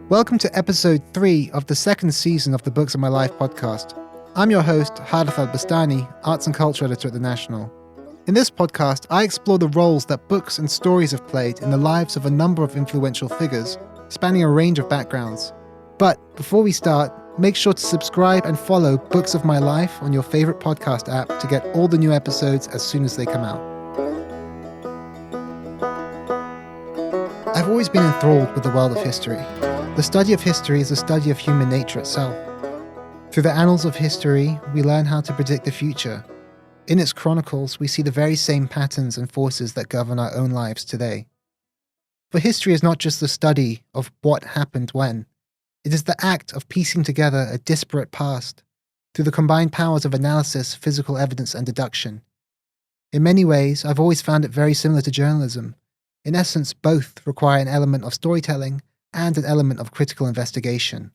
Welcome to episode 3 of the second season of the Books of My Life podcast. I'm your host, Hareth Al Bustani, Arts and Culture Editor at The National. In this podcast, I explore the roles that books and stories have played in the lives of a number of influential figures, spanning a range of backgrounds. But before we start, make sure to subscribe and follow Books of My Life on your favorite podcast app to get all the new episodes as soon as they come out. I've always been enthralled with the world of history. The study of history is a study of human nature itself. Through the annals of history, we learn how to predict the future. In its chronicles, we see the very same patterns and forces that govern our own lives today. For history is not just the study of what happened when. It is the act of piecing together a disparate past through the combined powers of analysis, physical evidence, and deduction. In many ways, I've always found it very similar to journalism. In essence, both require an element of storytelling and an element of critical investigation.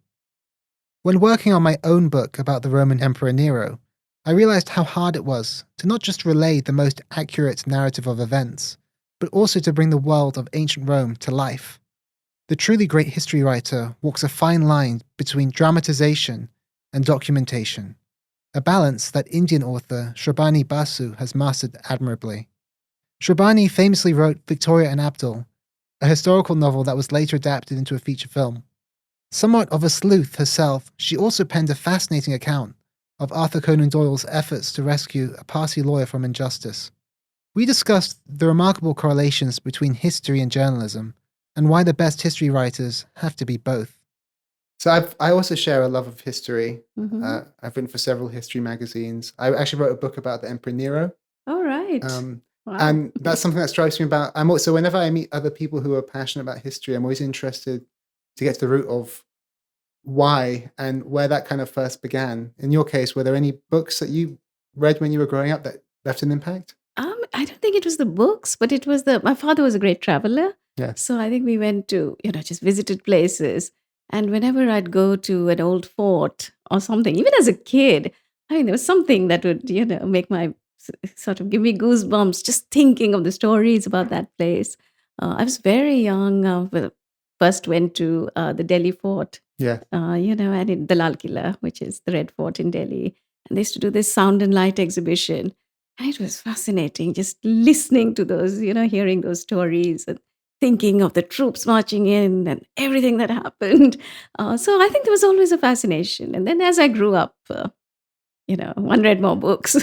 When working on my own book about the Roman Emperor Nero, I realized how hard it was to not just relay the most accurate narrative of events, but also to bring the world of ancient Rome to life. The truly great history writer walks a fine line between dramatization and documentation, a balance that Indian author Shrabani Basu has mastered admirably. Shrabani famously wrote Victoria and Abdul, a historical novel that was later adapted into a feature film. Somewhat of a sleuth herself, she also penned a fascinating account of Arthur Conan Doyle's efforts to rescue a Parsi lawyer from injustice. We discussed the remarkable correlations between history and journalism, and why the best history writers have to be both. So I also share a love of history. Mm-hmm. I've written for several history magazines. I actually wrote a book about the Emperor Nero. All right. Wow. And that's something that strikes me about. So whenever I meet other people who are passionate about history, I'm always interested to get to the root of why and where that kind of first began. In your case, were there any books that you read when you were growing up that left an impact? I don't think it was the books, but it was my father was a great traveler. Yeah. So I think we went to, just visited places. And whenever I'd go to an old fort or something, even as a kid, there was something that would, make sort of give me goosebumps just thinking of the stories about that place. I was very young. First went to the Delhi fort. Yeah. And in the Lal Killa, which is the Red Fort in Delhi. And they used to do this sound and light exhibition. And it was fascinating just listening to those, hearing those stories and thinking of the troops marching in and everything that happened. So I think there was always a fascination. And then as I grew up, one read more books.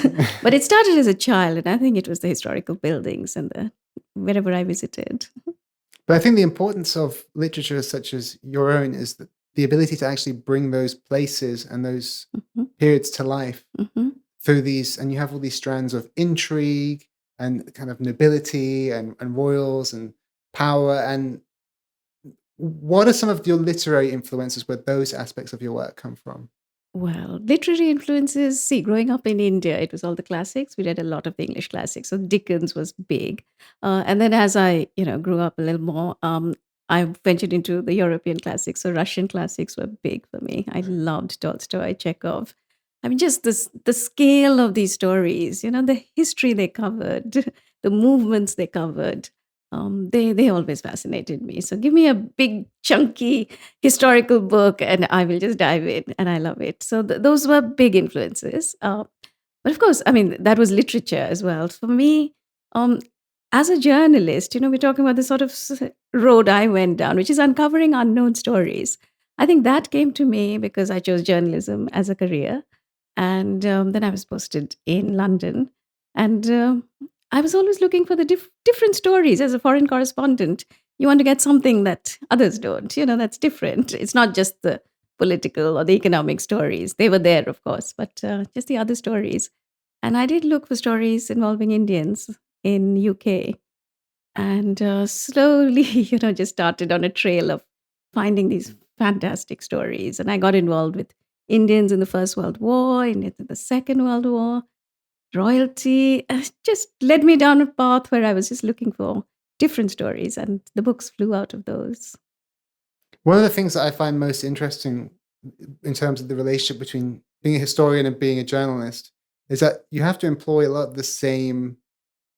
But it started as a child, and I think it was the historical buildings and wherever I visited. But I think the importance of literature such as your own is that the ability to actually bring those places and those periods to life through these, and you have all these strands of intrigue and kind of nobility and royals and power. And what are some of your literary influences where those aspects of your work come from? Well, literary influences, growing up in India, it was all the classics. We read a lot of the English classics. So Dickens was big. And then as I, grew up a little more, I ventured into the European classics. So Russian classics were big for me. I loved Tolstoy, Chekhov. Just the scale of these stories, the history they covered, the movements they covered. They always fascinated me. So give me a big, chunky historical book and I will just dive in, and I love it. So those were big influences. But of course, that was literature as well. For me, as a journalist, we're talking about the sort of road I went down, which is uncovering unknown stories. I think that came to me because I chose journalism as a career. And then I was posted in London. And I was always looking for the different stories as a foreign correspondent. You want to get something that others don't, that's different. It's not just the political or the economic stories. They were there, of course, but just the other stories. And I did look for stories involving Indians in UK. And slowly, just started on a trail of finding these fantastic stories. And I got involved with Indians in the First World War, in the Second World War. Royalty just led me down a path where I was just looking for different stories, and the books flew out of those. One of the things that I find most interesting in terms of the relationship between being a historian and being a journalist is that you have to employ a lot of the same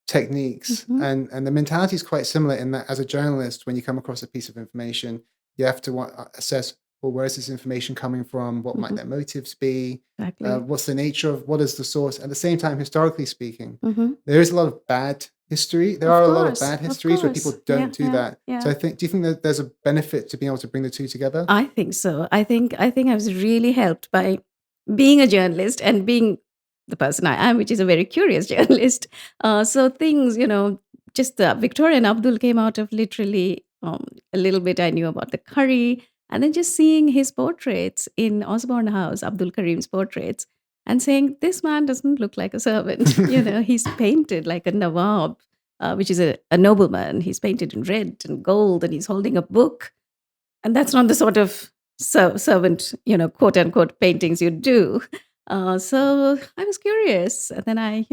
techniques, Mhm. and the mentality is quite similar in that as a journalist, when you come across a piece of information, you have to assess, well, where is this information coming from? What might Mhm. their motives be? Exactly. What's the nature of what is the source? At the same time, historically speaking, Mhm. there is a lot of bad history. There Of are a lot of course. bad Of histories where people course. don't Yeah, do yeah, that. So yeah. do you think that there's a benefit to being able to bring the two together? I think so. I think I was really helped by being a journalist and being the person I am, which is a very curious journalist. So things, just Victoria and Abdul came out of literally a little bit I knew about the curry, and then just seeing his portraits in Osborne House, Abdul Karim's portraits, and saying this man doesn't look like a servant. He's painted like a nawab, which is a nobleman. He's painted in red and gold, and he's holding a book, and that's not the sort of servant, quote unquote, paintings you do. So I was curious. And then I,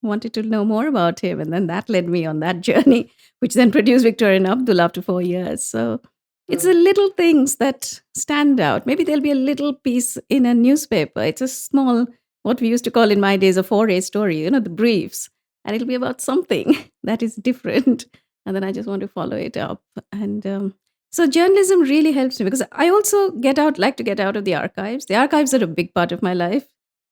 wanted to know more about him. And then that led me on that journey, which then produced Victoria and Abdul after 4 years. So it's the little things that stand out. Maybe there'll be a little piece in a newspaper. It's a small, what we used to call in my days, a 4A story, the briefs. And it'll be about something that is different. And then I just want to follow it up. And so journalism really helps me because I also like to get out of the archives. The archives are a big part of my life,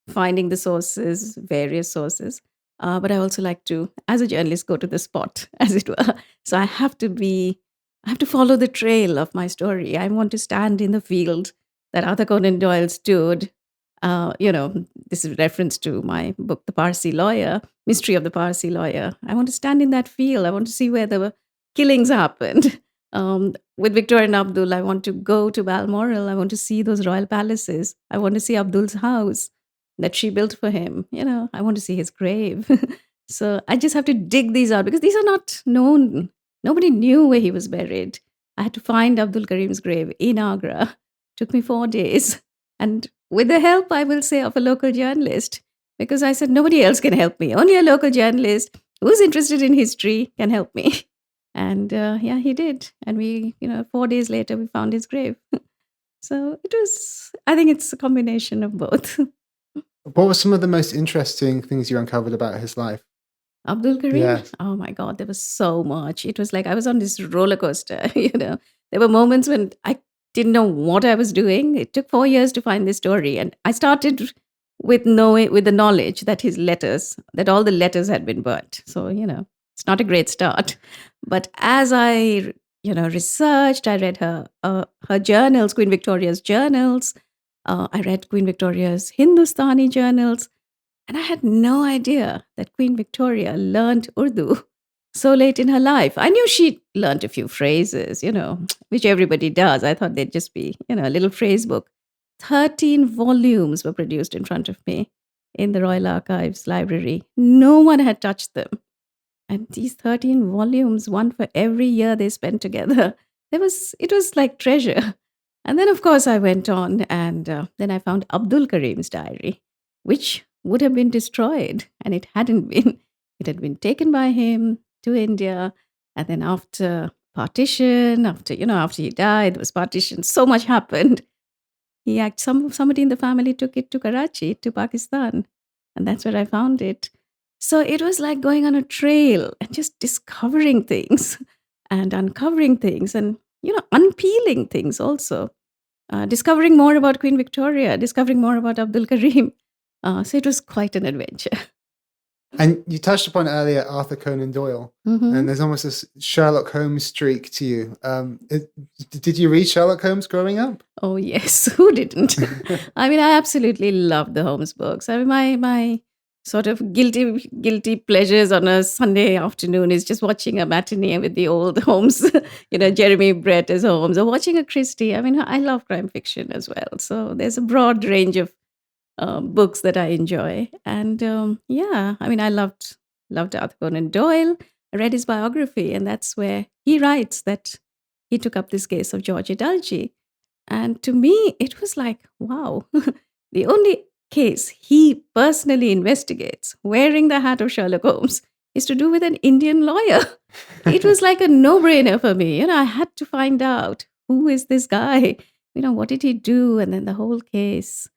finding the sources, various sources. But I also like to, as a journalist, go to the spot, as it were. So I have to follow the trail of my story. I want to stand in the field that Arthur Conan Doyle stood. This is reference to my book, The Parsi Lawyer, Mystery of the Parsi Lawyer. I want to stand in that field. I want to see where the killings happened. With Victoria and Abdul, I want to go to Balmoral. I want to see those royal palaces. I want to see Abdul's house that she built for him. I want to see his grave. So I just have to dig these out because these are not known. Nobody knew where he was buried. I had to find Abdul Karim's grave in Agra. Took me 4 days. And with the help, I will say, of a local journalist, because I said, nobody else can help me. Only a local journalist who's interested in history can help me. And yeah, he did. And we, 4 days later, we found his grave. So I think it's a combination of both. What were some of the most interesting things you uncovered about his life? Abdul Karim, Yes. oh my God, there was so much. It was like I was on this roller coaster. There were moments when I didn't know what I was doing. It took 4 years to find this story. And I started with the knowledge that that all the letters had been burnt. So, it's not a great start. But as I, researched, I read her journals, Queen Victoria's journals. I read Queen Victoria's Hindustani journals. And I had no idea that Queen Victoria learned Urdu so late in her life. I knew she learned a few phrases, which everybody does. I thought they'd just be, a little phrase book. 13 volumes were produced in front of me in the Royal Archives library. No one had touched them. And these 13 volumes, one for every year they spent together, it was like treasure. And then, of course, I went on and then I found Abdul Karim's diary, which would have been destroyed. And it hadn't been. It had been taken by him to India. And then after partition, after he died, there was partition, so much happened. Somebody in the family took it to Karachi, to Pakistan. And that's where I found it. So it was like going on a trail and just discovering things and uncovering things and, unpeeling things also. Discovering more about Queen Victoria, discovering more about Abdul Karim. So it was quite an adventure. And you touched upon earlier Arthur Conan Doyle, Mhm. and there's almost this Sherlock Holmes streak to you. Did you read Sherlock Holmes growing up? Oh, yes. Who didn't? I mean, I absolutely love the Holmes books. I mean, my sort of guilty pleasures on a Sunday afternoon is just watching a matinee with the old Holmes, Jeremy Brett as Holmes, or watching a Christie. I mean, I love crime fiction as well. So there's a broad range of books that I enjoy. And yeah, I mean, I loved Arthur Conan Doyle. I read his biography, and that's where he writes that he took up this case of George Adalji. And to me, it was like, wow, the only case he personally investigates, wearing the hat of Sherlock Holmes, is to do with an Indian lawyer. It was like a no-brainer for me. I had to find out, who is this guy? What did he do? And then the whole case.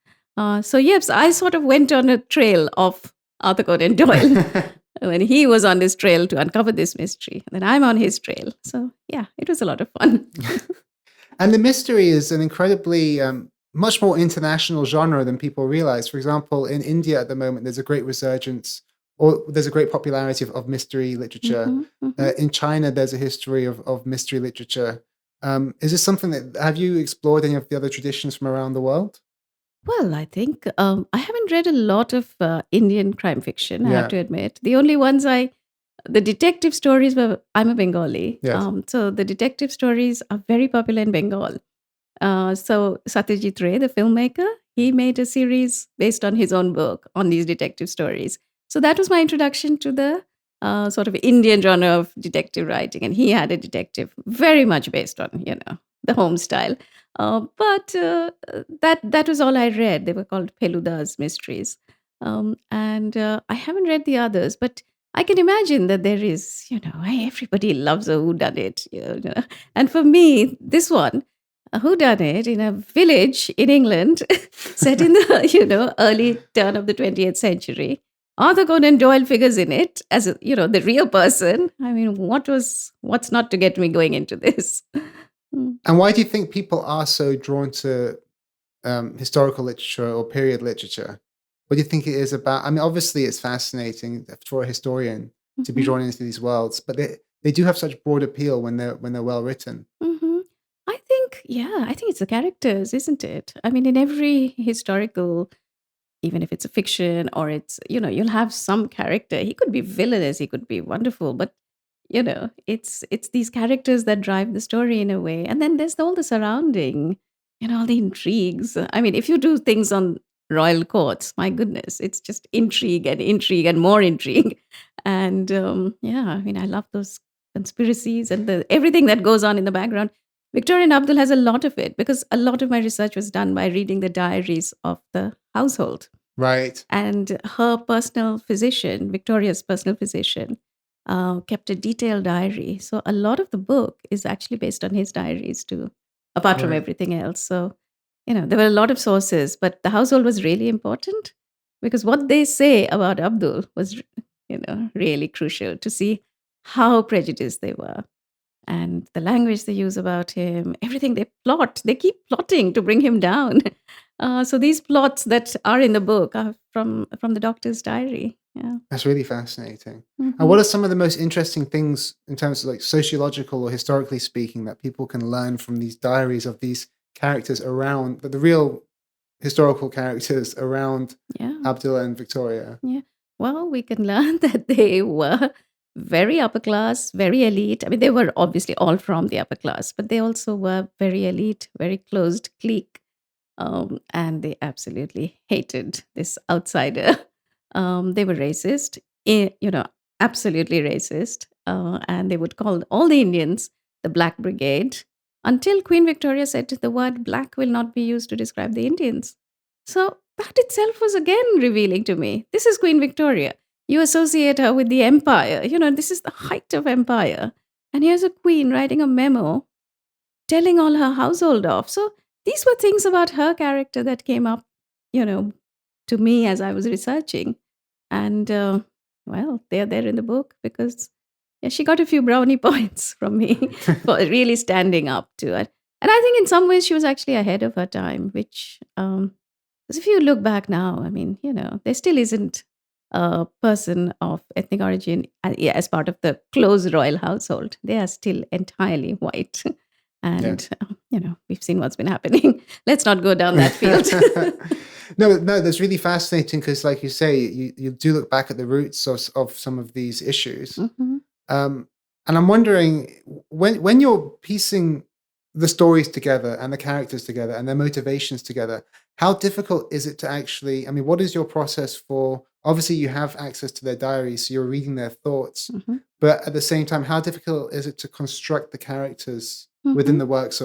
So yes, I sort of went on a trail of Arthur Conan Doyle. when he was on this trail to uncover this mystery. And then I'm on his trail. So, yeah, it was a lot of fun. And the mystery is an incredibly much more international genre than people realize. For example, in India at the moment, there's a great resurgence, or there's a great popularity of mystery literature. In China, there's a history of mystery literature. Is this something that, have you explored any of the other traditions from around the world? Well, I think I haven't read a lot of Indian crime fiction, I have Yeah. to admit. The only ones the detective stories were, I'm a Bengali. Yes. So the detective stories are very popular in Bengal. So Satyajit Ray, the filmmaker, he made a series based on his own book on these detective stories. So that was my introduction to the sort of Indian genre of detective writing. And he had a detective very much based on, the home style. But that was all I read. They were called Peluda's mysteries. And I haven't read the others, but I can imagine that there is, everybody loves a whodunit. And for me, this one, a whodunit in a village in England, set in the early turn of the 20th century. Arthur Conan Doyle figures in it as the real person. I mean, what's not to get me going into this? And why do you think people are so drawn to historical literature or period literature? What do you think it is about? I mean, obviously, it's fascinating for a historian to be Mhm. drawn into these worlds, but they do have such broad appeal when they're well written. Mhm. I think it's the characters, isn't it? I mean, in every historical, even if it's a fiction or it's, you'll have some character. He could be villainous, he could be wonderful, but it's these characters that drive the story in a way. And then there's all the surrounding, all the intrigues. I mean, if you do things on royal courts, my goodness, it's just intrigue and more intrigue. And yeah, I mean, I love those conspiracies and everything that goes on in the background. Victoria and Abdul has a lot of it because a lot of my research was done by reading the diaries of the household. Right. And her personal physician, Victoria's personal physician, kept a detailed diary. So a lot of the book is actually based on his diaries too, apart from Right. everything else. So, there were a lot of sources, but the household was really important because what they say about Abdul was, really crucial to see how prejudiced they were and the language they use about him, everything they keep plotting to bring him down. So these plots that are in the book are from the doctor's diary. Yeah. That's really fascinating. And Hmm. what are some of the most interesting things in terms of like sociological or historically speaking that people can learn from these diaries of these characters around the real historical characters around Yeah. Abdullah and Victoria? Yeah. Well, we can learn that they were very upper class, very elite. I mean, they were obviously all from the upper class, but they also were very elite, very closed clique. And they absolutely hated this outsider. They were racist, absolutely racist. And they would call all the Indians the Black Brigade until Queen Victoria said the word black will not be used to describe the Indians. So that itself was again revealing to me. This is Queen Victoria. You associate her with the empire. This is the height of empire. And here's a queen writing a memo telling all her household off. So these were things about her character that came up, you know, to me as I was researching. And well, they're there in the book because yeah, she got a few brownie points from me for really standing up to it. And I think in some ways she was actually ahead of her time, which, because if you look back now, I mean, there still isn't a person of ethnic origin yeah, as part of the close royal household. They are still entirely white. Yeah. And, we've seen what's been happening. Let's not go down that field. No, that's really fascinating because, like you say, you do look back at the roots of some of these issues. Mhm. Um, and I'm wondering when you're piecing the stories together and the characters together and their motivations together, how difficult is it to actually? I mean, what is your process for? Obviously, you have access to their diaries, so you're reading their thoughts. Mhm. But at the same time, how difficult is it to construct the characters within Mhm. the works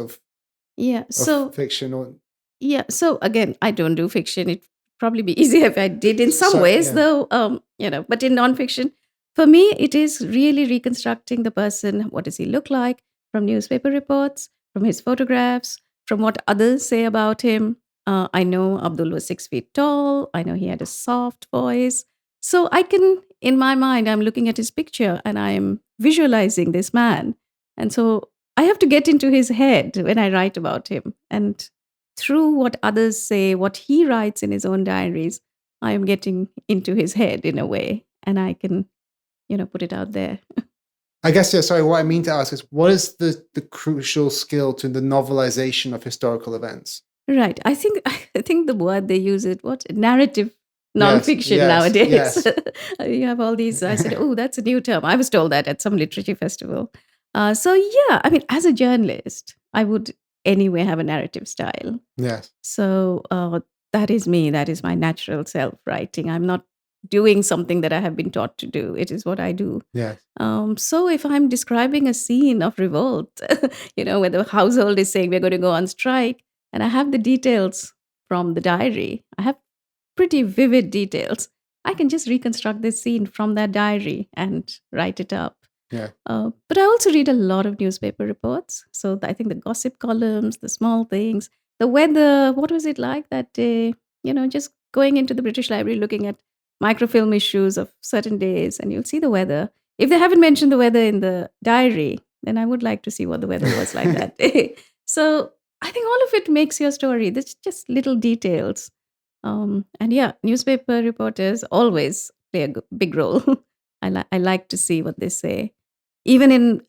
Yeah. of So fiction? Or yeah. So again, I don't do fiction. It'd probably be easier if I did in some so, ways, yeah, though. But in nonfiction, for me, it is really reconstructing the person. What does he look like from newspaper reports, from his photographs, from what others say about him? I know Abdul was 6 feet tall. I know he had a soft voice. So I can in my mind, I'm looking at his picture and I am visualizing this man. And so I have to get into his head when I write about him. And through what others say, what he writes in his own diaries, I am getting into his head in a way. And I can, put it out there. I guess, sorry, what I mean to ask is, what is the crucial skill to the novelization of historical events? Right. I think the word they use it, narrative nonfiction nowadays. Yes. You have all these, I said, oh, that's a new term. I was told that at some literature festival. So yeah, I mean, as a journalist, I would anyway have a narrative style. Yes. So that is me. That is my natural self writing. I'm not doing something that I have been taught to do. It is what I do. Yes. So if I'm describing a scene of revolt, where the household is saying we're going to go on strike, and I have the details from the diary, I have pretty vivid details. I can just reconstruct this scene from that diary and write it up. Yeah. But I also read a lot of newspaper reports. So I think the gossip columns, the small things, the weather, what was it like that day? Just going into the British Library, looking at microfilm issues of certain days, and you'll see the weather. If they haven't mentioned the weather in the diary, then I would like to see what the weather was like that day. So I think all of it makes your story. There's just little details. And yeah, newspaper reporters always play a big role. I like to see what they say. Even in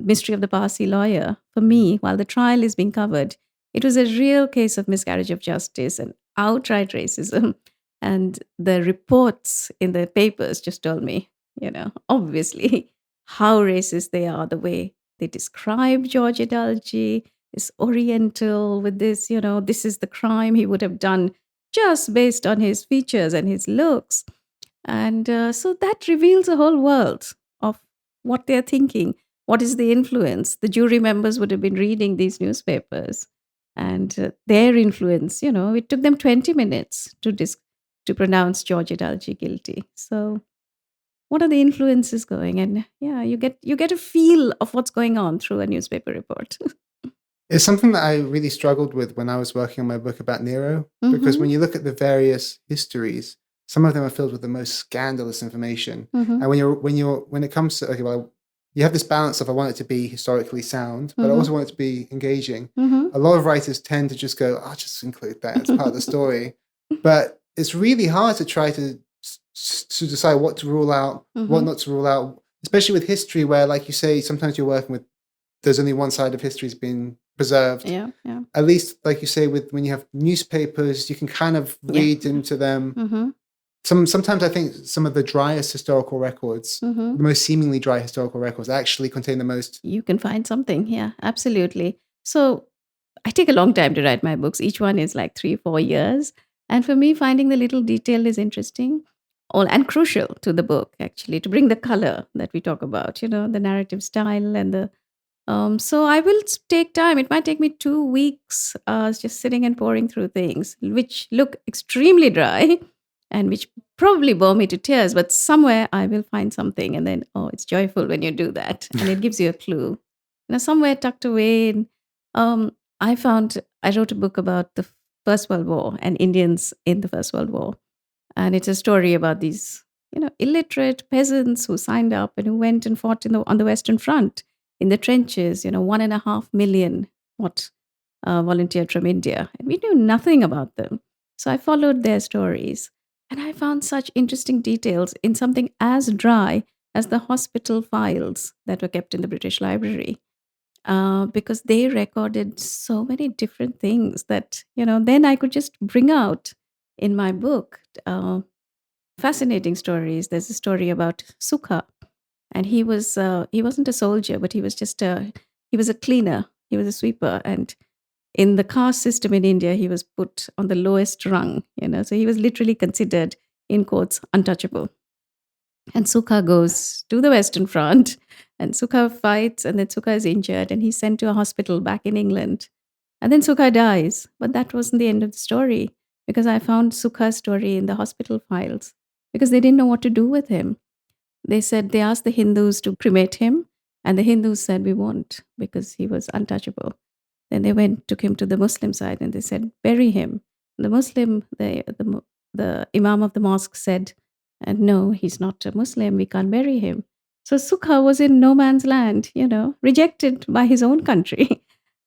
Mystery of the Parsi Lawyer, for me, while the trial is being covered, it was a real case of miscarriage of justice and outright racism. And the reports in the papers just told me, obviously, how racist they are, the way they describe George Adalji, is Oriental with this, this is the crime he would have done just based on his features and his looks. And so that reveals a whole world of what they're thinking. What is the influence? The jury members would have been reading these newspapers, and their influence, it took them 20 minutes to pronounce George Adalji guilty. So what are the influences going? And yeah, you get a feel of what's going on through a newspaper report. It's something that I really struggled with when I was working on my book about Nero, because when you look at the various histories, some of them are filled with the most scandalous information. And when it comes to, okay, well, you have this balance of, I want it to be historically sound, but I also want it to be engaging. A lot of writers tend to just go, I'll just include that, it's part of the story. But it's really hard to try to decide what to rule out, what not to rule out, especially with history, where, like you say, sometimes you're working with, there's only one side of history has been preserved. Yeah. At least, like you say, when you have newspapers, you can kind of read into them. Sometimes I think some of the driest historical records, the most seemingly dry historical records, actually contain the most. You can find something. Yeah, absolutely. So I take a long time to write my books. Each one is like 3-4 years. And for me, finding the little detail is interesting and crucial to the book, actually, to bring the color that we talk about, the narrative style and the. So I will take time. It might take me 2 weeks just sitting and poring through things, which look extremely dry and which probably bore me to tears. But somewhere I will find something. And then, it's joyful when you do that. And it gives you a clue. Somewhere tucked away. I wrote a book about the First World War and Indians in the First World War. And it's a story about these, illiterate peasants who signed up and who went and fought on the Western Front. In the trenches, 1.5 million volunteered from India. And we knew nothing about them. So I followed their stories. And I found such interesting details in something as dry as the hospital files that were kept in the British Library. Because they recorded so many different things that, then I could just bring out in my book. Fascinating stories. There's a story about Sukha. And he wasn't a soldier, but he was he was a cleaner. He was a sweeper. And in the caste system in India, he was put on the lowest rung, so he was literally considered, in quotes, untouchable. And Sukha goes to the Western Front and Sukha fights, and then Sukha is injured and he's sent to a hospital back in England. And then Sukha dies. But that wasn't the end of the story, because I found Sukha's story in the hospital files because they didn't know what to do with him. They asked the Hindus to cremate him, and the Hindus said, we won't, because he was untouchable. Then they took him to the Muslim side, and they said, bury him. And the Muslim, the imam of the mosque said, And no, he's not a Muslim. We can't bury him. So Sukha was in no man's land, rejected by his own country.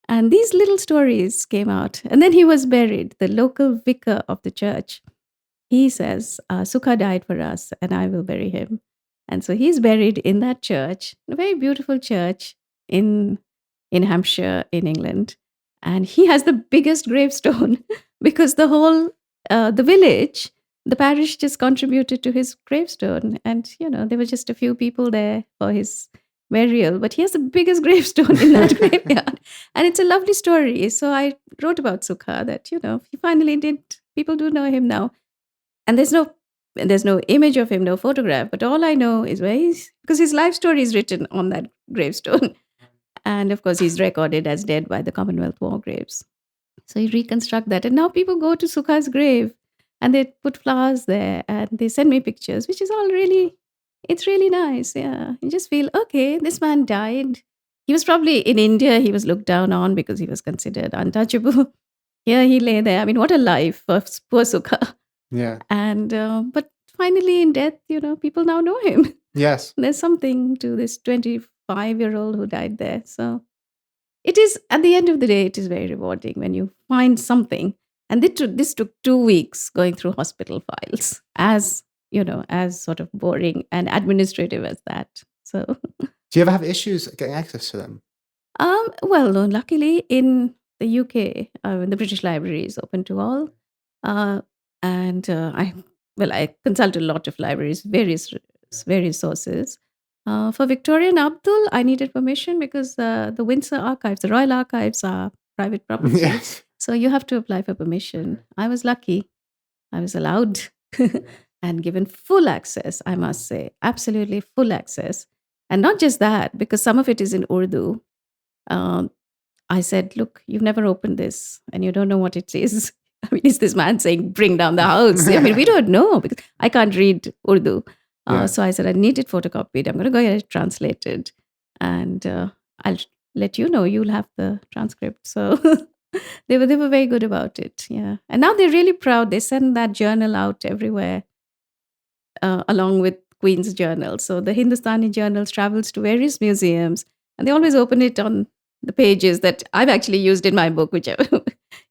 And these little stories came out. And then he was buried. The local vicar of the church, he says, Sukha died for us and I will bury him. And so he's buried in that church, a very beautiful church in Hampshire, in England. And he has the biggest gravestone because the village, the parish just contributed to his gravestone. And, there were just a few people there for his burial, but he has the biggest gravestone in that graveyard. And it's a lovely story. So I wrote about Sukha that, he finally did, people do know him now. And there's no image of him, no photograph, but all I know is because his life story is written on that gravestone. And of course, he's recorded as dead by the Commonwealth War Graves. So you reconstruct that. And now people go to Sukha's grave and they put flowers there and they send me pictures, which is it's really nice. Yeah. You just feel, okay, this man died. He was probably in India, he was looked down on because he was considered untouchable. Here he lay there. I mean, what a life for poor Sukha. Yeah. And, but finally in death, people now know him. Yes. There's something to this 25-year-old who died there. So it is, at the end of the day, it is very rewarding when you find something. And this took 2 weeks going through hospital files as sort of boring and administrative as that. So, do you ever have issues getting access to them? Well, no, luckily in the UK, the British Library is open to all. And I consult a lot of libraries, various sources. For Victoria and Abdul, I needed permission because the Windsor Archives, the Royal Archives, are private property. Yes. So you have to apply for permission. I was lucky. I was allowed and given full access, I must say, absolutely full access. And not just that, because some of it is in Urdu. I said, look, you've never opened this and you don't know what it is. I mean, is this man saying, bring down the house? I mean, we don't know because I can't read Urdu. So I said, I need it photocopied. I'm going to go get it translated. And I'll let you know. You'll have the transcript. So they were very good about it. Yeah. And now they're really proud. They send that journal out everywhere along with Queen's Journal. So the Hindustani Journals travels to various museums and they always open it on the pages that I've actually used in my book, which are,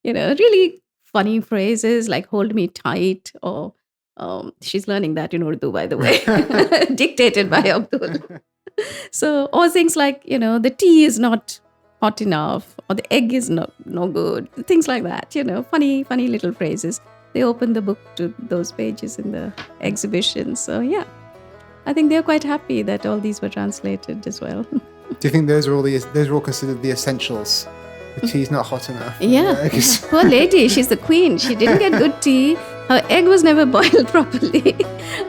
really funny phrases like hold me tight or she's learning that in Urdu, by the way, dictated by Abdul. So, or things like, the tea is not hot enough or the egg is no good, things like that, funny little phrases. They open the book to those pages in the exhibition. So, yeah, I think they're quite happy that all these were translated as well. Do you think those are all considered the essentials? The tea's not hot enough. Yeah. Poor lady, she's the queen. She didn't get good tea. Her egg was never boiled properly.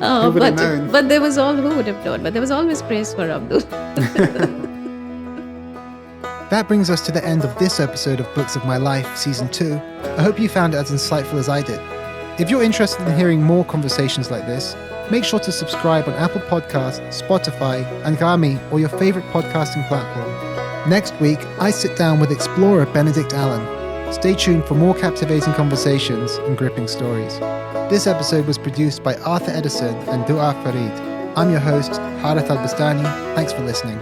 But there was who would have known? But there was always praise for Abdul. That brings us to the end of this episode of Books of My Life, Season 2. I hope you found it as insightful as I did. If you're interested in hearing more conversations like this, make sure to subscribe on Apple Podcasts, Spotify, Anghami, or your favorite podcasting platform. Next week, I sit down with explorer Benedict Allen. Stay tuned for more captivating conversations and gripping stories. This episode was produced by Arthur Edison and Dua Farid. I'm your host, Hareth Al Bustani. Thanks for listening.